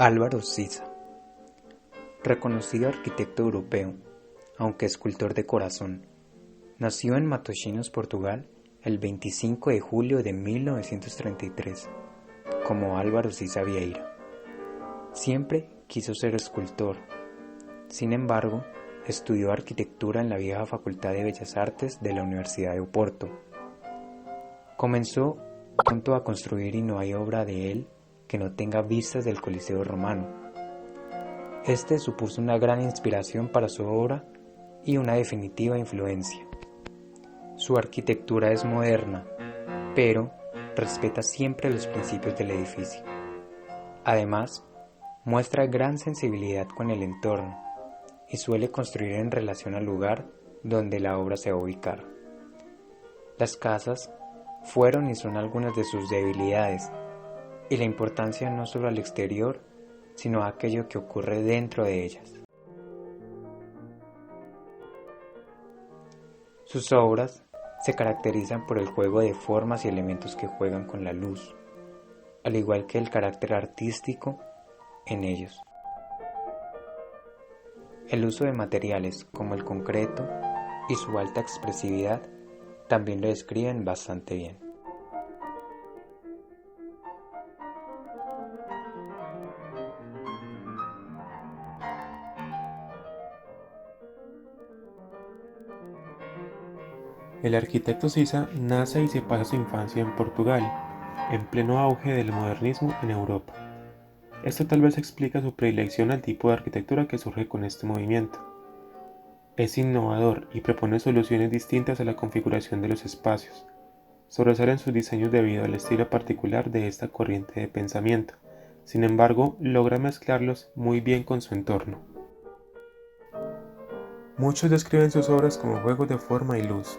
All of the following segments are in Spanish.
Álvaro Siza, reconocido arquitecto europeo, aunque escultor de corazón, nació en Matosinhos, Portugal, el 25 de julio de 1933, como Álvaro Siza Vieira. Siempre quiso ser escultor. Sin embargo, estudió arquitectura en la vieja Facultad de Bellas Artes de la Universidad de Oporto. Comenzó pronto a construir y no hay obra de él que no tenga vistas del Coliseo Romano. Este supuso una gran inspiración para su obra y una definitiva influencia. Su arquitectura es moderna, pero respeta siempre los principios del edificio. Además, muestra gran sensibilidad con el entorno y suele construir en relación al lugar donde la obra se va a ubicar. Las casas fueron y son algunas de sus debilidades, y la importancia no solo al exterior, sino a aquello que ocurre dentro de ellas. Sus obras se caracterizan por el juego de formas y elementos que juegan con la luz, al igual que el carácter artístico en ellos. El uso de materiales como el concreto y su alta expresividad también lo describen bastante bien. El arquitecto Siza nace y se pasa su infancia en Portugal, en pleno auge del modernismo en Europa. Esto tal vez explica su predilección al tipo de arquitectura que surge con este movimiento. Es innovador y propone soluciones distintas a la configuración de los espacios. Sobresalen sus diseños debido al estilo particular de esta corriente de pensamiento. Sin embargo, logra mezclarlos muy bien con su entorno. Muchos describen sus obras como juegos de forma y luz,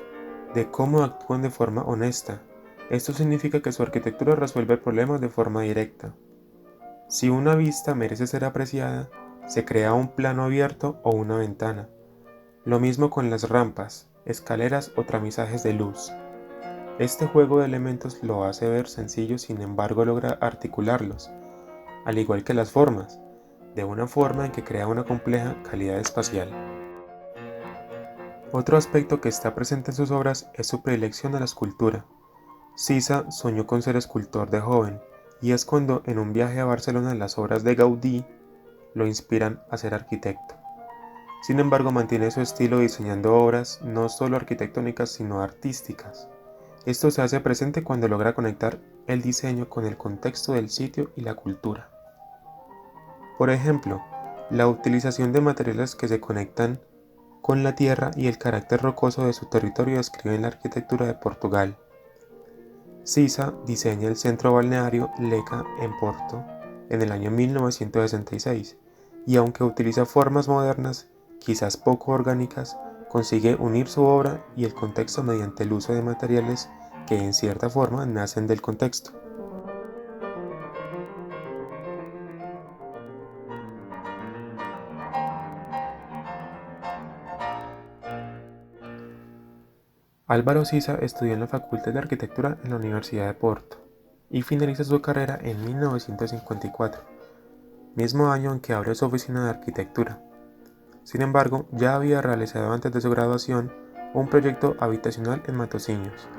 de cómo actúan de forma honesta. Esto significa que su arquitectura resuelve problemas de forma directa. Si una vista merece ser apreciada, se crea un plano abierto o una ventana. Lo mismo con las rampas, escaleras o tramizajes de luz. Este juego de elementos lo hace ver sencillo, sin embargo logra articularlos, al igual que las formas, de una forma en que crea una compleja calidad espacial. Otro aspecto que está presente en sus obras es su predilección a la escultura. Siza soñó con ser escultor de joven, y es cuando en un viaje a Barcelona las obras de Gaudí lo inspiran a ser arquitecto. Sin embargo, mantiene su estilo diseñando obras no solo arquitectónicas sino artísticas. Esto se hace presente cuando logra conectar el diseño con el contexto del sitio y la cultura. Por ejemplo, la utilización de materiales que se conectan con la tierra y el carácter rocoso de su territorio describen la arquitectura de Portugal. Siza diseña el centro balneario Leca en Porto en el año 1966 y aunque utiliza formas modernas, quizás poco orgánicas, consigue unir su obra y el contexto mediante el uso de materiales que en cierta forma nacen del contexto. Álvaro Siza estudió en la Facultad de Arquitectura en la Universidad de Porto y finaliza su carrera en 1954, mismo año en que abre su oficina de arquitectura. Sin embargo, ya había realizado antes de su graduación un proyecto habitacional en Matosinhos.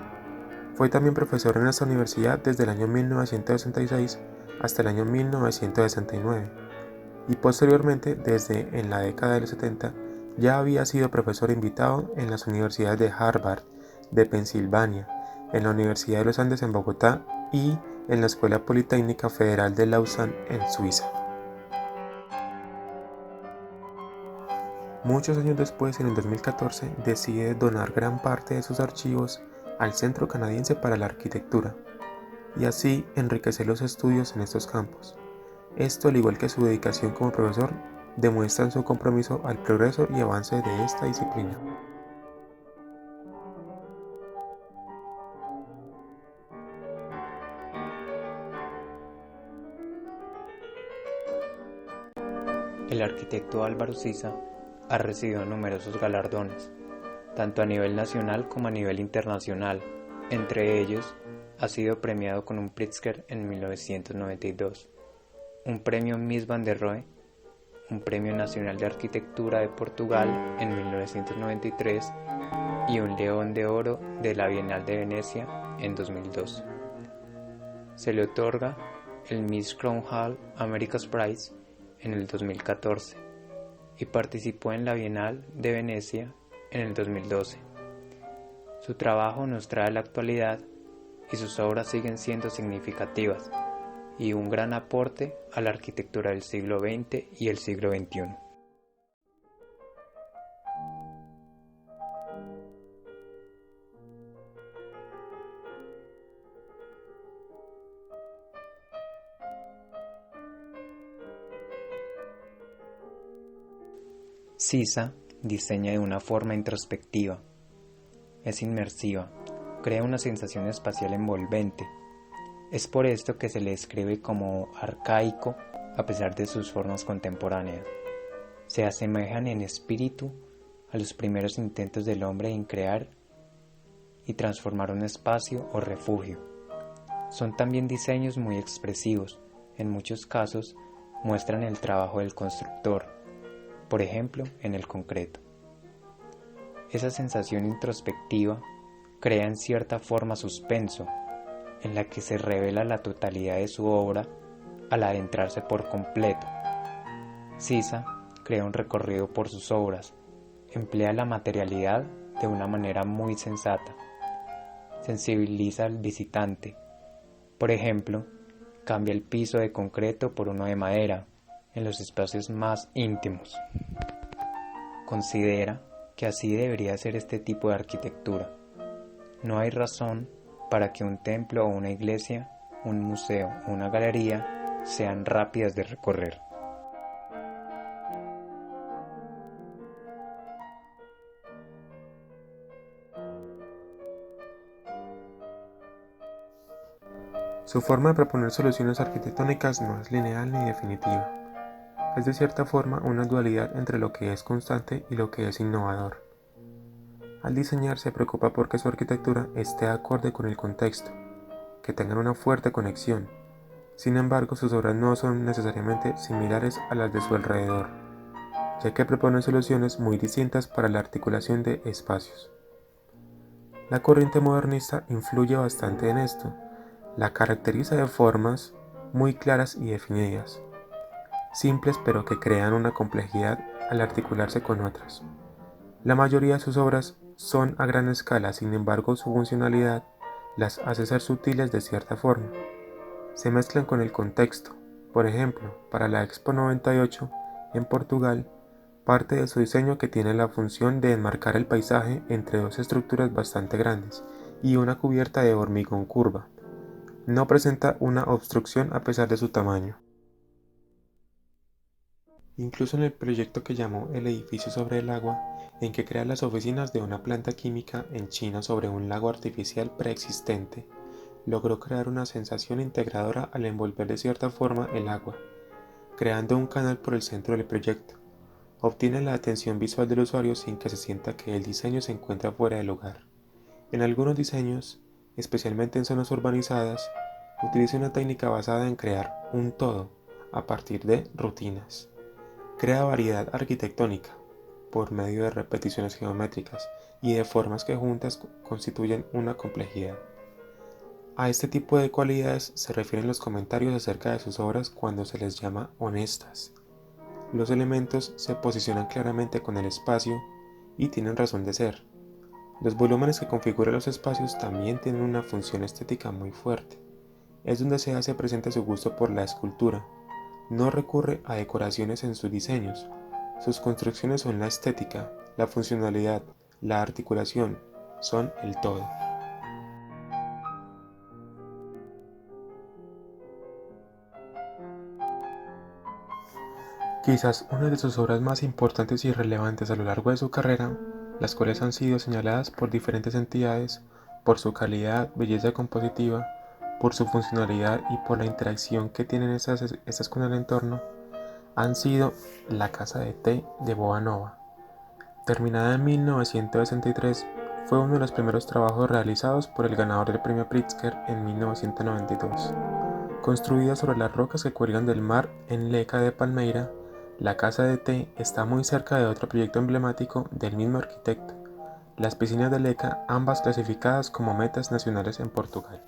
Fue también profesor en esta universidad desde el año 1966 hasta el año 1969 y posteriormente, desde en la década de los 70, ya había sido profesor invitado en las universidades de Harvard, de Pensilvania, en la Universidad de los Andes en Bogotá y en la Escuela Politécnica Federal de Lausanne en Suiza. Muchos años después, en el 2014, decide donar gran parte de sus archivos al Centro Canadiense para la Arquitectura y así enriquecer los estudios en estos campos. Esto, al igual que su dedicación como profesor, demuestran su compromiso al progreso y avance de esta disciplina. El arquitecto Álvaro Siza ha recibido numerosos galardones, tanto a nivel nacional como a nivel internacional. Entre ellos, ha sido premiado con un Pritzker en 1992, un premio Mies van der Rohe, un premio nacional de arquitectura de Portugal en 1993 y un León de Oro de la Bienal de Venecia en 2012. Se le otorga el Miss Crown Hall America's Prize en el 2014 y participó en la Bienal de Venecia en el 2012. Su trabajo nos trae la actualidad y sus obras siguen siendo significativas y un gran aporte a la arquitectura del siglo XX y el siglo XXI. Sisa diseña de una forma introspectiva, es inmersiva, crea una sensación espacial envolvente. Es por esto que se le describe como arcaico a pesar de sus formas contemporáneas. Se asemejan en espíritu a los primeros intentos del hombre en crear y transformar un espacio o refugio. Son también diseños muy expresivos, en muchos casos muestran el trabajo del constructor, por ejemplo en el concreto. Esa sensación introspectiva crea en cierta forma suspenso, en la que se revela la totalidad de su obra al adentrarse por completo. Sisa crea un recorrido por sus obras, emplea la materialidad de una manera muy sensata, sensibiliza al visitante. Por ejemplo, cambia el piso de concreto por uno de madera en los espacios más íntimos. Considera que así debería ser este tipo de arquitectura. No hay razón para que un templo o una iglesia, un museo o una galería sean rápidas de recorrer. Su forma de proponer soluciones arquitectónicas no es lineal ni definitiva. Es de cierta forma una dualidad entre lo que es constante y lo que es innovador. Al diseñar se preocupa porque su arquitectura esté acorde con el contexto, que tengan una fuerte conexión. Sin embargo, sus obras no son necesariamente similares a las de su alrededor, ya que proponen soluciones muy distintas para la articulación de espacios. La corriente modernista influye bastante en esto, la caracteriza de formas muy claras y definidas, simples pero que crean una complejidad al articularse con otras. La mayoría de sus obras son a gran escala, sin embargo su funcionalidad las hace ser sutiles de cierta forma. Se mezclan con el contexto. Por ejemplo, para la Expo 98 en Portugal, parte de su diseño que tiene la función de enmarcar el paisaje entre dos estructuras bastante grandes y una cubierta de hormigón curva. No presenta una obstrucción a pesar de su tamaño. Incluso en el proyecto que llamó El edificio sobre el agua, en que crea las oficinas de una planta química en China sobre un lago artificial preexistente, logró crear una sensación integradora al envolver de cierta forma el agua, creando un canal por el centro del proyecto. Obtiene la atención visual del usuario sin que se sienta que el diseño se encuentra fuera de lugar. En algunos diseños, especialmente en zonas urbanizadas, utiliza una técnica basada en crear un todo a partir de rutinas. Crea variedad arquitectónica por medio de repeticiones geométricas y de formas que juntas constituyen una complejidad. A este tipo de cualidades se refieren los comentarios acerca de sus obras cuando se les llama honestas. Los elementos se posicionan claramente con el espacio y tienen razón de ser. Los volúmenes que configuran los espacios también tienen una función estética muy fuerte. Es donde se hace presente su gusto por la escultura. No recurre a decoraciones en sus diseños. Sus construcciones son la estética, la funcionalidad, la articulación, son el todo. Quizás una de sus obras más importantes y relevantes a lo largo de su carrera, las cuales han sido señaladas por diferentes entidades por su calidad, belleza compositiva, por su funcionalidad y por la interacción que tienen estas con el entorno, han sido la Casa de Té de Boa-Nova. Terminada en 1963, fue uno de los primeros trabajos realizados por el ganador del premio Pritzker en 1992. Construida sobre las rocas que cuelgan del mar en Leca de Palmeira, la Casa de Té está muy cerca de otro proyecto emblemático del mismo arquitecto, las piscinas de Leca, ambas clasificadas como metas nacionales en Portugal.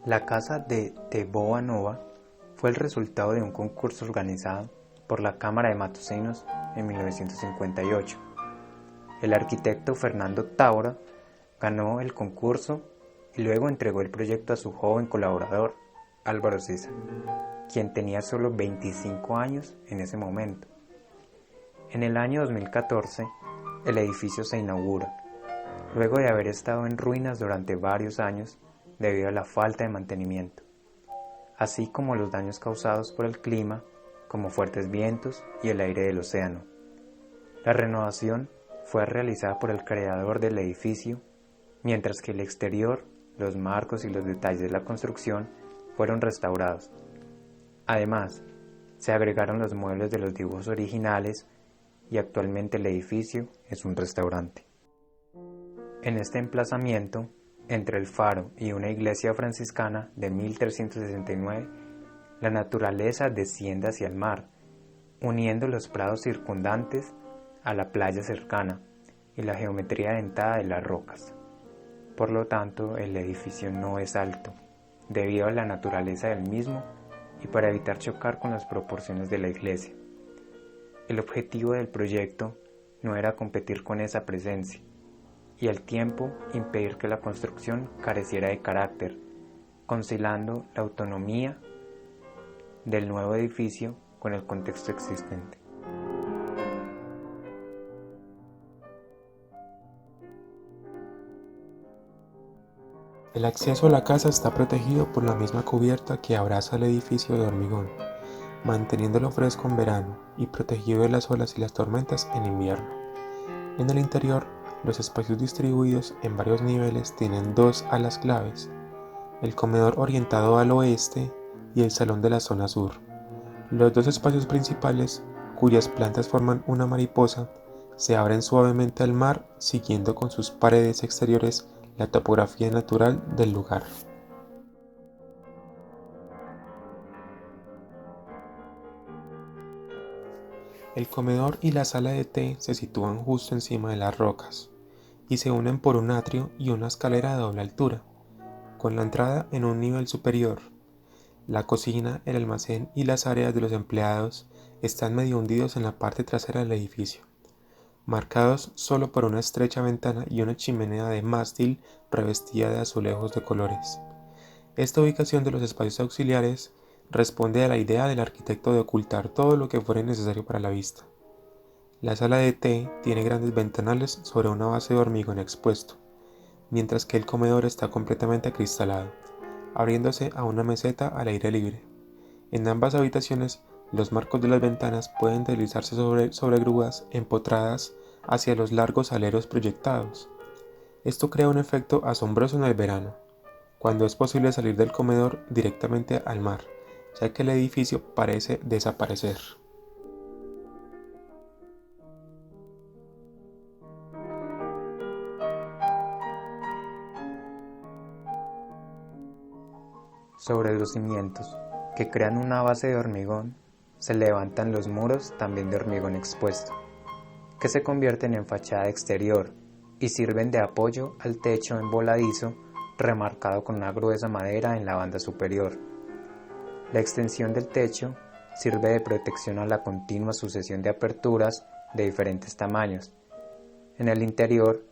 La casa de Boa Nova fue el resultado de un concurso organizado por la Cámara de Matosinhos en 1958. El arquitecto Fernando Taura ganó el concurso y luego entregó el proyecto a su joven colaborador, Álvaro Siza, quien tenía solo 25 años en ese momento. En el año 2014, el edificio se inaugura, luego de haber estado en ruinas durante varios años debido a la falta de mantenimiento, así como los daños causados por el clima, como fuertes vientos y el aire del océano. La renovación fue realizada por el creador del edificio, mientras que el exterior, los marcos y los detalles de la construcción fueron restaurados. Además, se agregaron los muebles de los dibujos originales y actualmente el edificio es un restaurante. En este emplazamiento, entre el faro y una iglesia franciscana de 1369, la naturaleza desciende hacia el mar, uniendo los prados circundantes a la playa cercana y la geometría dentada de las rocas. Por lo tanto, el edificio no es alto, debido a la naturaleza del mismo y para evitar chocar con las proporciones de la iglesia. El objetivo del proyecto no era competir con esa presencia, y al tiempo impedir que la construcción careciera de carácter, conciliando la autonomía del nuevo edificio con el contexto existente. El acceso a la casa está protegido por la misma cubierta que abraza el edificio de hormigón, manteniéndolo fresco en verano y protegido de las olas y las tormentas en invierno. En el interior, los espacios distribuidos en varios niveles tienen dos alas claves: el comedor orientado al oeste y el salón de la zona sur. Los dos espacios principales, cuyas plantas forman una mariposa, se abren suavemente al mar, siguiendo con sus paredes exteriores la topografía natural del lugar. El comedor y la sala de té se sitúan justo encima de las rocas y se unen por un atrio y una escalera de doble altura, con la entrada en un nivel superior. La cocina, el almacén y las áreas de los empleados están medio hundidos en la parte trasera del edificio, marcados solo por una estrecha ventana y una chimenea de mástil revestida de azulejos de colores. Esta ubicación de los espacios auxiliares responde a la idea del arquitecto de ocultar todo lo que fuera necesario para la vista. La sala de té tiene grandes ventanales sobre una base de hormigón expuesto, mientras que el comedor está completamente acristalado, abriéndose a una meseta al aire libre. En ambas habitaciones, los marcos de las ventanas pueden deslizarse sobre grúas empotradas hacia los largos aleros proyectados. Esto crea un efecto asombroso en el verano, cuando es posible salir del comedor directamente al mar, ya que el edificio parece desaparecer. Sobre los cimientos, que crean una base de hormigón, se levantan los muros también de hormigón expuesto, que se convierten en fachada exterior y sirven de apoyo al techo en voladizo remarcado con una gruesa madera en la banda superior. La extensión del techo sirve de protección a la continua sucesión de aperturas de diferentes tamaños. En el interior,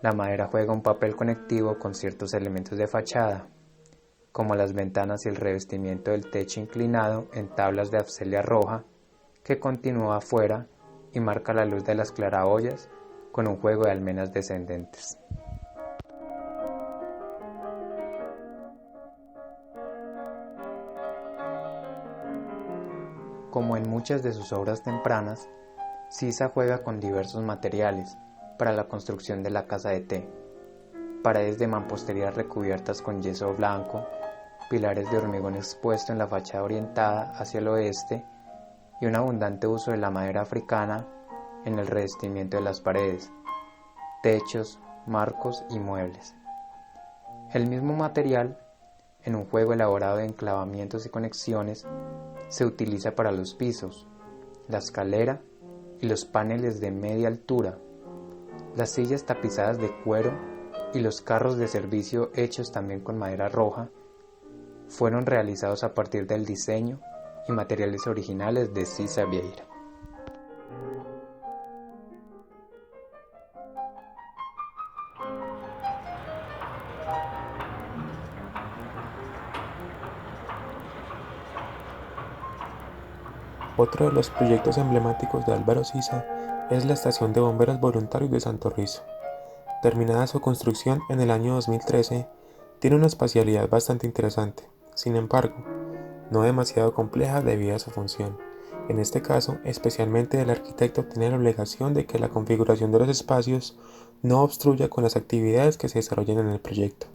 la madera juega un papel conectivo con ciertos elementos de fachada, como las ventanas y el revestimiento del techo inclinado en tablas de afcelia roja que continúa afuera y marca la luz de las claraboyas con un juego de almenas descendentes. Como en muchas de sus obras tempranas, Siza juega con diversos materiales para la construcción de la casa de té: paredes de mampostería recubiertas con yeso blanco, pilares de hormigón expuesto en la fachada orientada hacia el oeste y un abundante uso de la madera africana en el revestimiento de las paredes, techos, marcos y muebles. El mismo material, en un juego elaborado de enclavamientos y conexiones, se utiliza para los pisos, la escalera y los paneles de media altura, las sillas tapizadas de cuero y los carros de servicio hechos también con madera roja fueron realizados a partir del diseño y materiales originales de Cisa Vieira. Otro de los proyectos emblemáticos de Álvaro Siza es la Estación de Bomberos Voluntarios de Santo Rizo. Terminada su construcción en el año 2013, tiene una espacialidad bastante interesante, sin embargo, no demasiado compleja debido a su función. En este caso, especialmente el arquitecto tiene la obligación de que la configuración de los espacios no obstruya con las actividades que se desarrollan en el proyecto.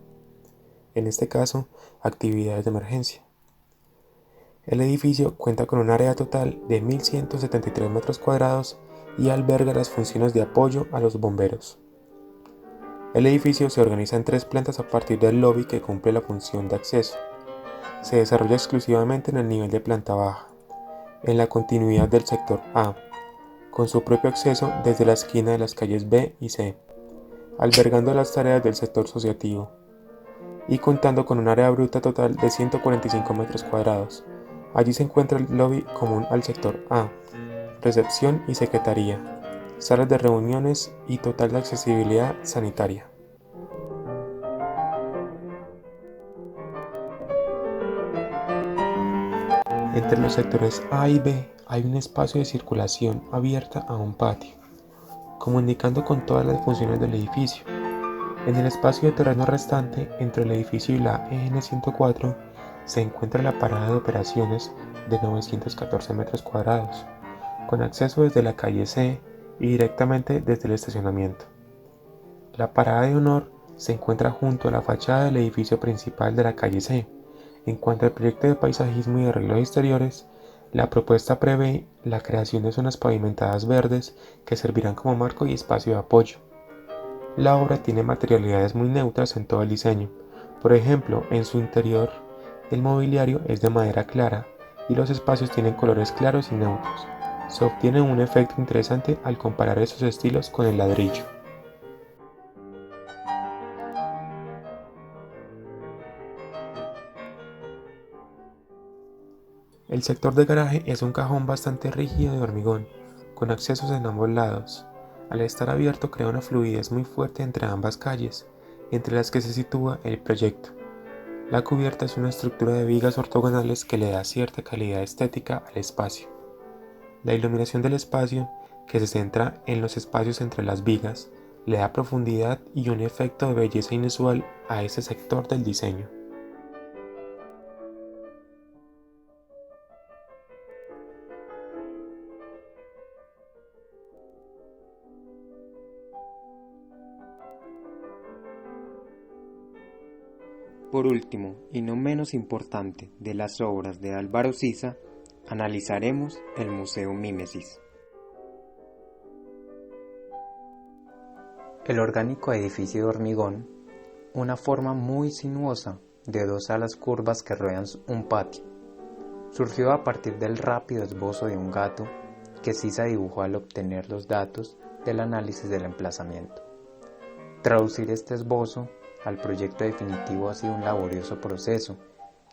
En este caso, actividades de emergencia. El edificio cuenta con un área total de 1.173 metros cuadrados y alberga las funciones de apoyo a los bomberos. El edificio se organiza en 3 plantas a partir del lobby que cumple la función de acceso. Se desarrolla exclusivamente en el nivel de planta baja, en la continuidad del sector A, con su propio acceso desde la esquina de las calles B y C, albergando las tareas del sector asociativo, y contando con un área bruta total de 145 metros cuadrados. Allí se encuentra el lobby común al sector A, recepción y secretaría, salas de reuniones y total de accesibilidad sanitaria. Entre los sectores A y B hay un espacio de circulación abierta a un patio, comunicando con todas las funciones del edificio. En el espacio de terreno restante entre el edificio y la EN 104 se encuentra la parada de operaciones de 914 metros cuadrados, con acceso desde la calle C y directamente desde el estacionamiento. La parada de honor se encuentra junto a la fachada del edificio principal de la calle C. En cuanto al proyecto de paisajismo y arreglos exteriores, la propuesta prevé la creación de zonas pavimentadas verdes que servirán como marco y espacio de apoyo. La obra tiene materialidades muy neutras en todo el diseño. Por ejemplo, en su interior, el mobiliario es de madera clara y los espacios tienen colores claros y neutros. Se obtiene un efecto interesante al comparar esos estilos con el ladrillo. El sector de garaje es un cajón bastante rígido de hormigón, con accesos en ambos lados. Al estar abierto crea una fluidez muy fuerte entre ambas calles, entre las que se sitúa el proyecto. La cubierta es una estructura de vigas ortogonales que le da cierta calidad estética al espacio. La iluminación del espacio, que se centra en los espacios entre las vigas, le da profundidad y un efecto de belleza inusual a ese sector del diseño. Por último, y no menos importante, de las obras de Álvaro Siza, analizaremos el Museo Mímesis. El orgánico edificio de hormigón, una forma muy sinuosa de 2 alas curvas que rodean un patio, surgió a partir del rápido esbozo de un gato que Siza dibujó al obtener los datos del análisis del emplazamiento. Traducir este esbozo al proyecto definitivo ha sido un laborioso proceso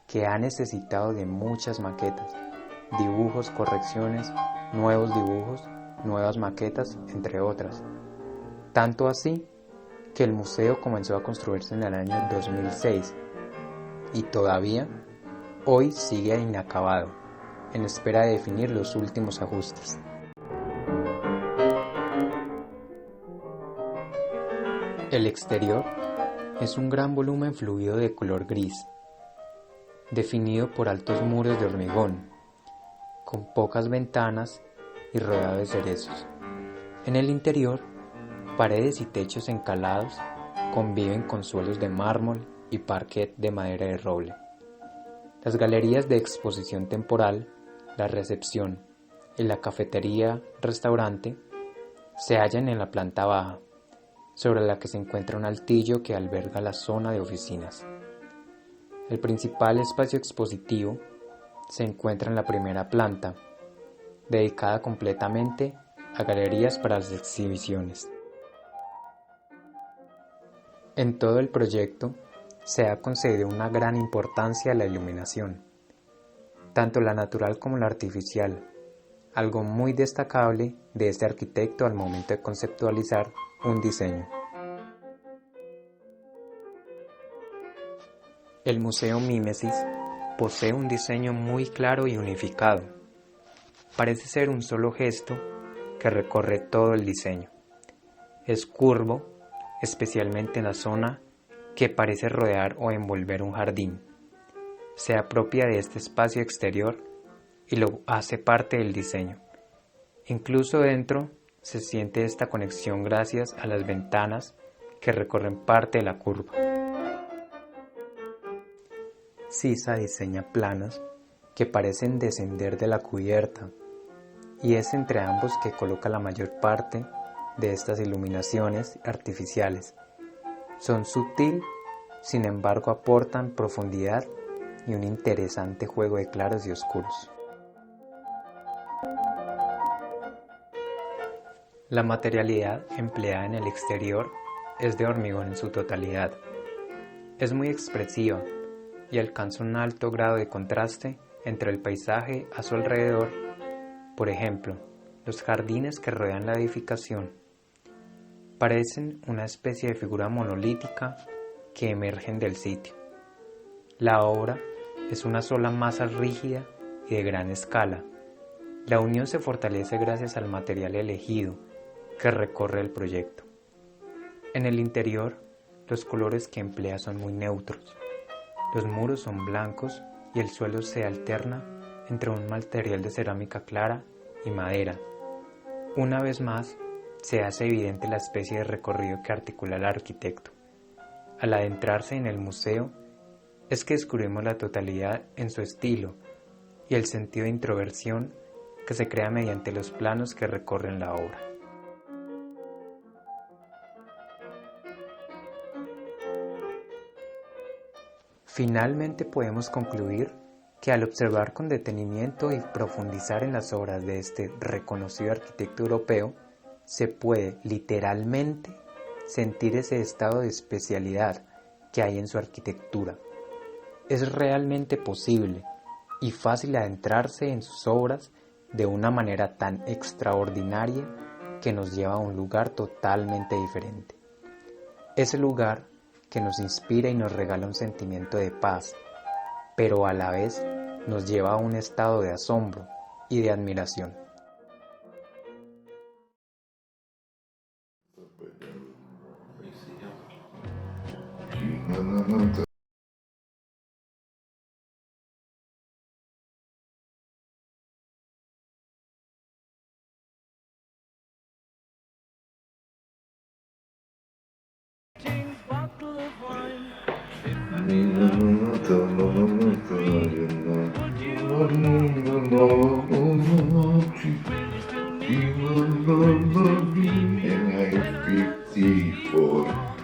que ha necesitado de muchas maquetas, dibujos, correcciones, nuevos dibujos, nuevas maquetas, entre otras. Tanto así que el museo comenzó a construirse en el año 2006 y todavía hoy sigue inacabado, en espera de definir los últimos ajustes. El exterior es un gran volumen fluido de color gris, definido por altos muros de hormigón, con pocas ventanas y rodeado de cerezos. En el interior, paredes y techos encalados conviven con suelos de mármol y parquet de madera de roble. Las galerías de exposición temporal, la recepción y la cafetería-restaurante se hallan en la planta baja, sobre la que se encuentra un altillo que alberga la zona de oficinas. El principal espacio expositivo se encuentra en la primera planta, dedicada completamente a galerías para las exhibiciones. En todo el proyecto se ha concedido una gran importancia a la iluminación, tanto la natural como la artificial, algo muy destacable de este arquitecto al momento de conceptualizar un diseño. El Museo Mímesis posee un diseño muy claro y unificado. Parece ser un solo gesto que recorre todo el diseño. Es curvo, especialmente en la zona que parece rodear o envolver un jardín. Se apropia de este espacio exterior y lo hace parte del diseño. Incluso dentro se siente esta conexión gracias a las ventanas que recorren parte de la curva. Sisa diseña planos que parecen descender de la cubierta, y es entre ambos que coloca la mayor parte de estas iluminaciones artificiales. Son sutil, sin embargo aportan profundidad y un interesante juego de claros y oscuros. La materialidad empleada en el exterior es de hormigón en su totalidad. Es muy expresiva y alcanza un alto grado de contraste entre el paisaje a su alrededor. Por ejemplo, los jardines que rodean la edificación parecen una especie de figura monolítica que emergen del sitio. La obra es una sola masa rígida y de gran escala. La unión se fortalece gracias al material elegido que recorre el proyecto. En el interior, los colores que emplea son muy neutros. Los muros son blancos y el suelo se alterna entre un material de cerámica clara y madera. Una vez más, se hace evidente la especie de recorrido que articula el arquitecto. Al adentrarse en el museo, es que descubrimos la totalidad en su estilo y el sentido de introversión que se crea mediante los planos que recorren la obra. Finalmente podemos concluir que al observar con detenimiento y profundizar en las obras de este reconocido arquitecto europeo, se puede literalmente sentir ese estado de especialidad que hay en su arquitectura. Es realmente posible y fácil adentrarse en sus obras de una manera tan extraordinaria que nos lleva a un lugar totalmente diferente. Ese lugar que nos inspira y nos regala un sentimiento de paz, pero a la vez nos lleva a un estado de asombro y de admiración. And I 54